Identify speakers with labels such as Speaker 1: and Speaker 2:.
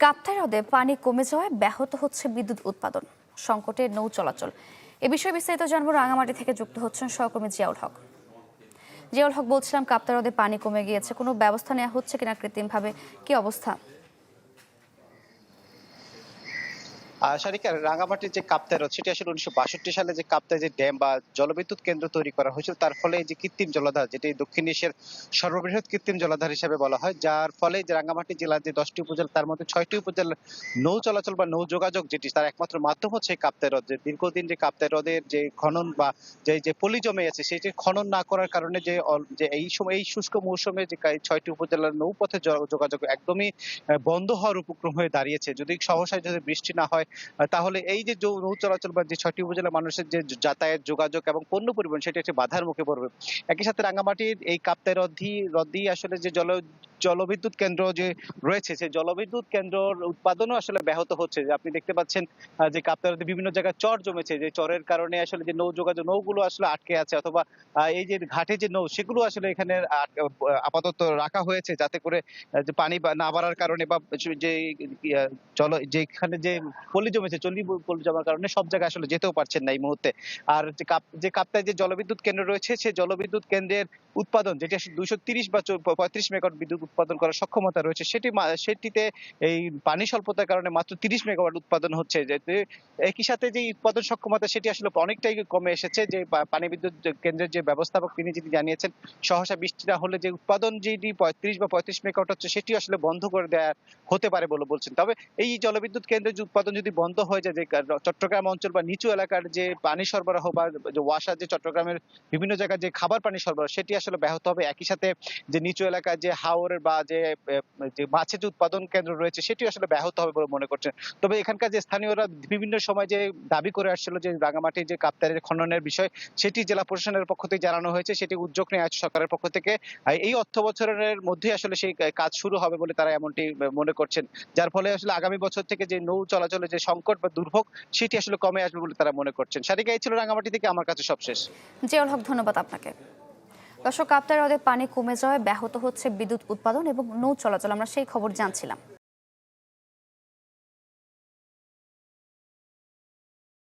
Speaker 1: কাপ্তাই হ্রদে পানি কমে যাওয়ায় ব্যাহত হচ্ছে বিদ্যুৎ উৎপাদন, সংকটে নৌ চলাচল। এ বিষয়ে বিস্তারিত জানবো, রাঙামাটি থেকে যুক্ত হচ্ছেন সহকর্মী জিয়াউল হক। জিয়াউল হক, বলছিলাম কাপ্তাই হ্রদে পানি কমে গিয়েছে, কোনো ব্যবস্থা নেওয়া হচ্ছে কিনা কৃত্রিমভাবে, কি অবস্থা?
Speaker 2: সারিকা, রাঙামাটির যে কাপ্তাই হ্রদ সেটি আসলে 1962 সালে যে কাপ্তাই যে ড্যাম বা জলবিদ্যুৎ কেন্দ্র তৈরি করা হয়েছিল, তার ফলে যে কৃত্রিম জলাধার, যেটি দক্ষিণ এশিয়ার সর্ববৃহৎ কৃত্রিম জলাধার হিসেবে বলা হয়, যার ফলে যে রাঙামাটি জেলার যে 10টি উপজেলা, তার মধ্যে 6টি উপজেলার নৌ চলাচল বা নৌ যোগাযোগ যেটি তার একমাত্র মাধ্যম হচ্ছে এই কাপ্তাই হ্রদ। যে দীর্ঘদিন যে কাপ্তাই হ্রদের যে খনন বা যে পলি জমে আছে, সেটি খনন না করার কারণে যে এই সময় এই শুষ্ক মৌসুমে যে 6টি উপজেলার নৌপথে যোগাযোগ একদমই বন্ধ হওয়ার উপক্রম হয়ে দাঁড়িয়েছে। যদি সহসায় যদি বৃষ্টি না হয়, তাহলে এই যে নৌ চলাচল বা যে 6টি উপজেলা মানুষের যে যাতায়াত, যোগাযোগ এবং পণ্য পরিবহন, সেটি একটি বাধার মুখে পড়বে। একই সাথে রাঙ্গামাটির এই কাপ্তাই হ্রদই আসলে যে জলবিদ্যুৎ কেন্দ্র যে রয়েছে, সেই জলবিদ্যুৎ কেন্দ্রর উৎপাদনও আসলে ব্যাহত হচ্ছে। যে আপনি দেখতে পাচ্ছেন যে কাপ্তাই হ্রদে বিভিন্ন জায়গায় চর জমেছে, যে চরের কারণে আসলে যে নৌগুলো আসলে আটকে আছে, অথবা এই যে ঘাটে যে নৌ, সেগুলো আসলে এখানে আপাতত রাখা হয়েছে, যাতে করে যে পানি না বাড়ার কারণে বা যে যেখানে যে পলি জমেছে, পলি জমার কারণে সব জায়গায় আসলে যেতেও পারছেন না এই মুহূর্তে। আর যে কাপ্তাই যে জলবিদ্যুৎ কেন্দ্র রয়েছে, সেই জলবিদ্যুৎ কেন্দ্রের উৎপাদন, যেটি আসলে 230 বা 35 মেগাওয়াট বিদ্যুৎ উৎপাদন করার সক্ষমতা রয়েছে, সেটিতে এই পানি স্বল্পতার কারণে মাত্র 30 মেগাওয়াট উৎপাদন হচ্ছে। একই সাথে যে উৎপাদন সক্ষমতা, সেটি আসলে অনেকটাই কমে এসেছে। যে পানি বিদ্যুৎ কেন্দ্রের যে ব্যবস্থাপক, তিনি যেটি জানিয়েছেন, সহসা বৃষ্টি না হলে যে উৎপাদন যেটি 35 বা 35 মেগাওয়াট হচ্ছে, সেটি আসলে বন্ধ করে দেয়া হতে পারে বলে বলছেন। তবে এই জলবিদ্যুৎ কেন্দ্রের যে উৎপাদন যদি বন্ধ হয়ে যায়, যে চট্টগ্রাম অঞ্চল বা নিচু এলাকার যে পানি সরবরাহ বা যে ওয়াসা, যে চট্টগ্রামের বিভিন্ন জায়গায় যে খাবার পানি সরবরাহ, সেটি আসলে ব্যাহত হবে। একই সাথে যে নিচু এলাকায় যে হাওর বা যে মাছের যে উৎপাদন কেন্দ্র রয়েছে, সেটি আসলে ব্যাহত হবে বলে মনে করছেন। তবে এখানকার যে স্থানীয়রা বিভিন্ন সময় যে দাবি করে আসছিল যে রাঙামাটির যে কাপ্তাইয়ের খননের বিষয়, সেটি জেলা প্রশাসনের পক্ষ থেকে জানানো হয়েছে, সেটি উদ্যোগ নেওয়া আছে সরকারের পক্ষ থেকে। এই অর্থ বছরের মধ্যে আসলে সেই কাজ শুরু হবে বলে তারা এমনটি মনে করছেন। যার ফলে আসলে আগামী বছর থেকে যে নৌ চলাচলের যে সংকট বা দুর্ভোগ, সেটি আসলে কমে আসবে বলে তারা মনে করছেন। সারিকা, এই ছিল রাঙামাটি থেকে আমার কাছে সবশেষ।
Speaker 1: জিয়াউল হক, ধন্যবাদ আপনাকে। দর্শক, কাপ্তাই হ্রদে পানি কমে যাওয়ায় ব্যাহত হচ্ছে বিদ্যুৎ উৎপাদন এবং নৌ চলাচল, আমরা সেই খবর জানছিলাম।